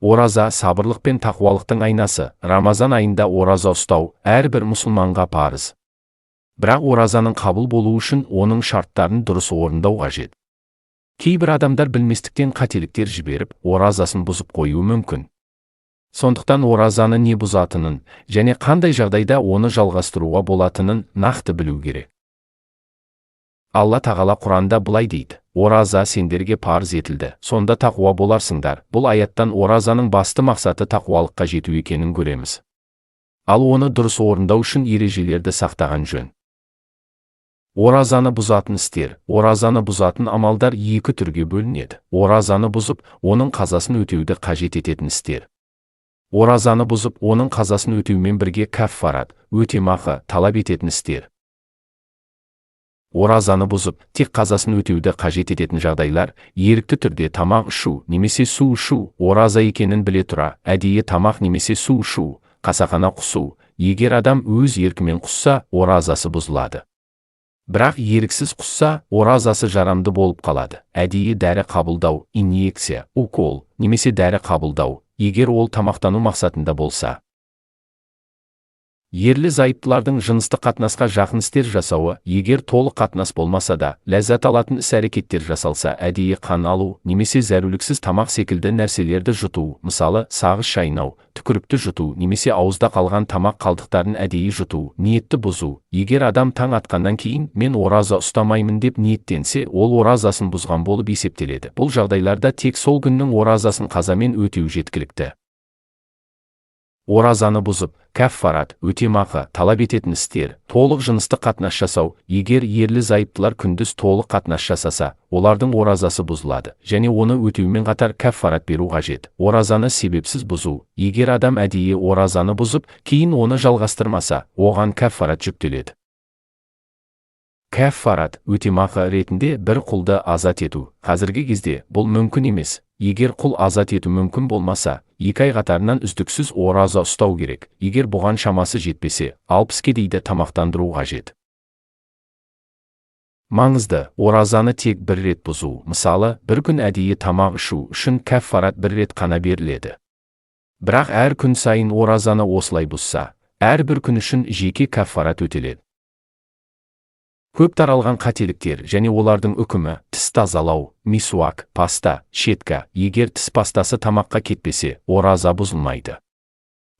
Ораза сабырлық пен тақуалықтың айнасы. Рамазан айында ораза ұстау әрбір мұсылманға парыз. Бірақ оразаның қабыл болуы үшін оның шарттарын дұрыс орындау қажет. Кейбір адамдар білместіктен қателіктер жіберіп, оразасын бұзып қоюы мүмкін. Сондықтан оразаны не бұзатынын және қандай жағдайда оны жалғастыруға болатынын нақты білу керек. Алла тағала Құранда былай дейді: ораза сендерге парыз етілді, сонда тақуа боларсыңдар. Бұл аяттан оразаның басты мақсаты тақуалыққа жету екенін көреміз. Ал оны дұрыс орындау үшін ережелерді сақтаған жөн. Оразаны бұзатын істер. Оразаны бұзатын амалдар екі түрге бөлінеді. Оразаны бұзып, оның қазасын өтеуді қажет ететін істер. Оразаны бұзып, оның қазасын өтеумен бірге кәффарат, өтемақы талап ететін істер. Оразаны бұзып, тек қазасын өтеуді қажет ететін жағдайлар: ерікті түрде тамақ ішу немесе су ішу, ораза екенін біле тұра әдейі тамақ немесе су ішу, қасақана құсу. Егер адам өз еркімен құсса, оразасы бұзылады. Бірақ еріксіз құсса, оразасы жарамды болып қалады. Әдейі дәрі қабылдау, инъекция, укол немесе дәрі қабылдау, егер ол тамақтану мақсатында болса. Ерлі-зайыптылардың жыныстық қатынасқа жақын істер жасауы, егер толық қатынас болмаса да, ләззат алатын іс-әрекеттер жасалса, әдейі қан алу немесе зәруліксіз тамақ секілді нәрселерді жұту, мысалы сағыз шайнау, түкірікті жұту немесе ауызда қалған тамақ қалдықтарын әдейі жұту, ниетті бұзу. Егер адам таң атқаннан кейін мен ораза ұстамаймын деп ниеттенсе, ол оразасын бұзған болып есептеледі. Бұл жағдайларда тек сол күннің оразасын қазамен өтеу жеткілікті. Оразаны бұзып, кәффарат, өтемақы талап ететін істер. Толық жыныстық қатынас жасау. Егер ерлі-зайыптылар күндіз толық қатынас жасаса, олардың оразасы бұзылады және оны өтеумен қатар кәффарат беру қажет. Оразаны себепсіз бұзу. Егер адам әдейі оразаны бұзып, кейін оны жалғастырмаса, оған кәффарат жүктеледі. Кәффарат, өтемақы ретінде бір құлды азат ету. Қазіргі кезде бұл мүмкін емес. Егер құл азат ету мүмкін болмаса, 2 ай қатарынан үздіксіз ораза ұстау керек. Егер бұған шамасы жетпесе, 60 кедейді тамақтандыру қажет. Маңызды: оразаны тек бір рет бұзу. Мысалы, бір күн әдейі тамақ ішу үшін кәффарат бір рет қана беріледі. Бірақ әр күн сайын оразаны осылай бұзса, әрбір күн үшін жеке кәффарат өтеледі. Көп таралған қателіктер және олардың үкімі: тіс тазалау, мисуак, паста, щетка. Егер тіс пастасы тамаққа кетпесе, ораза бұзылмайды.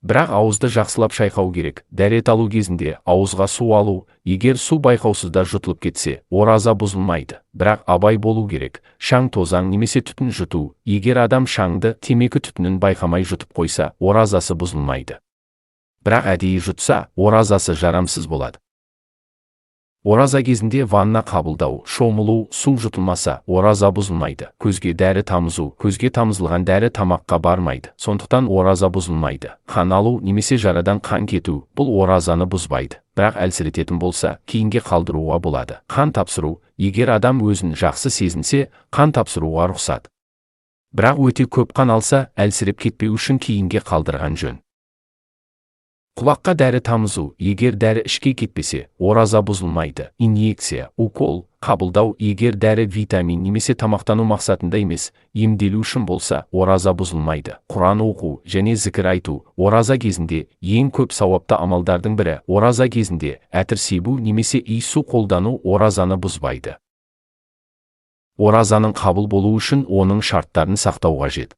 Бірақ ауызды жақсылап шайқау керек. Дәрет алу кезінде ауызға су алу. Егер су байқаусызда жұтылып кетсе, ораза бұзылмайды. Бірақ абай болу керек. Шаң, тозаң немесе түтін жұту. Егер адам шаңды, темекі түтінін байқамай жұтып қойса, оразасы бұзылмайды. Бірақ әдейі жұтса, оразасы жарамсыз болады. Ораза кезінде ванна қабылдау, шомылу, су жұтылмаса, ораза бұзылмайды. Көзге дәрі тамызу. Көзге тамызылған дәрі тамаққа бармайды. Сондықтан ораза бұзылмайды. Қан алу немесе жарадан қан кету, бұл оразаны бұзбайды. Бірақ әлсірететін болса, кейінге қалдыруға болады. Қан тапсыру. Егер адам өзін жақсы сезінсе, қан тапсыруға рұқсат. Бірақ өте көп қан алса, әлсіреп кетпеу үшін кейінге қалдырған жөн. Құлаққа дәрі тамызу. Егер дәрі ішке кетпесе, ораза бұзылмайды. Инъекция, укол қабылдау. Егер дәрі витамин немесе тамақтану мақсатында емес, емделу үшін болса, ораза бұзылмайды. Құран оқу және зікір айту. Ораза кезінде ең көп сауапты амалдардың бірі. Ораза кезінде әтір себу немесе иісу қолдану оразаны бұзбайды. Оразаның қабыл болуы үшін оның шарттарын сақтау қажет.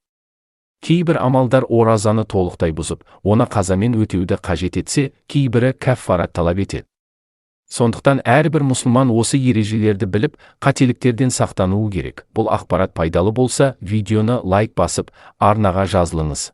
Кейбір амалдар оразаны толықтай бұзып, оны қазамен өтеуді қажет етсе, кейбірі кәффарат талап етеді. Сондықтан әрбір мұсылман осы ережелерді біліп, қателіктерден сақтануы керек. Бұл ақпарат пайдалы болса, видеоны лайк басып, арнаға жазылыңыз.